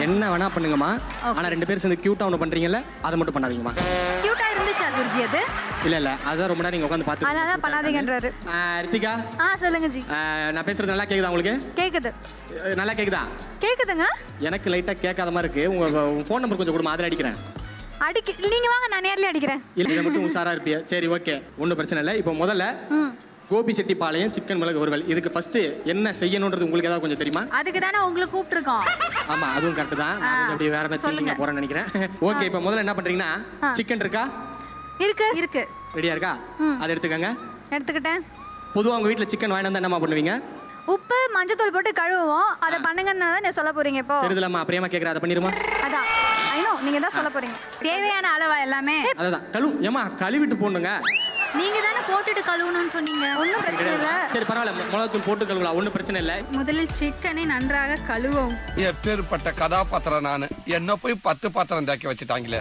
என்ன வேணா பண்ணுங்கம்மா. ஆனா 2 பேரும் சேர்ந்து கியூட்டா ஒன்று பண்றீங்கல்ல, அதை மட்டும் பண்ணாதீங்கம்மா. கியூட்டா இருந்துச்சா குருஜி அது? இல்ல அதான் ரொம்ப நேரம் நீங்க உட்காந்து பார்த்து. அதனால பண்ணாதீங்கன்றாரு. ரித்திகா, சொல்லுங்க ஜி. நான் பேசுறது நல்லா கேக்குதா உங்களுக்கு? கேக்குது. நல்லா கேக்குதா? கேக்குதுங்க. எனக்கு லைட்டா கேட்காத மாதிரி இருக்கு. உங்க ஃபோன் நம்பர் கொஞ்சம் கொடுமா, அதில் அடிக்கிறேன். நீங்க வாங்க, நான் நேர்ல அடிக்கிறேன். இல்ல இதை மட்டும் உஷாரா இருப்பியா? சரி ஓகே, ஒன்றும் பிரச்சனை இல்லை. இப்போ முதல்ல கோபி செட்டிப்பாளையம் சிக்கன் மிளகு வறுவல், இதுக்கு ஃபர்ஸ்ட் என்ன செய்யணும்ன்றது உங்களுக்கு ஏதாவது கொஞ்சம் தெரியுமா? அதுக்கு தானே உங்களுக்கு கூப்பிட்டுருக்கோம். ஆமா, அதுவும் கரெக்ட் தான். அப்படி வேற என்ன சொல்லுங்க போறேன்னு நினைக்கிறேன். ஓகே, இப்போ முதல்ல என்ன பண்றீங்கன்னா, சிக்கன் இருக்கா? இருக்கு. ரெடியா இருக்கா? அதை எடுத்துக்கங்க. எடுத்துக்கிட்டேன். பொதுவாக உங்க வீட்டில் சிக்கன் வாங்கிட்டு வந்தா என்னமா பண்ணுவீங்க? உப்பு மஞ்சத்தூள் போட்டு கழுவுவோம். அதை பண்ணுங்கன்னு தான் நீ சொல்ல போறீங்க இப்போ. தெரியுதுலாமா? அப்புறமா கேட்குற, அதை பண்ணிடுமா? அதான் ஐநோ, நீங்க தான் சொல்ல போறீங்க. தேவையான அளவா எல்லாமே? அதான் ஏமா கழுவிட்டு போடணுங்க. நீங்க தானே போட்டுட்டு கழுவணும்னு சொன்னீங்க. ஒன்றும் பிரச்சனை இல்லை. சரி பரவாயில்ல, மிளகாத்தூள் போட்டு கழுவலாம், ஒன்றும் பிரச்சனை இல்லை. முதலில் சிக்கனை நன்றாக கழுவும். எப்பேற்பட்ட கதாபாத்திரம் நானு, என்ன போய் 10 பாத்திரம் தேக்க வச்சுட்டாங்களே.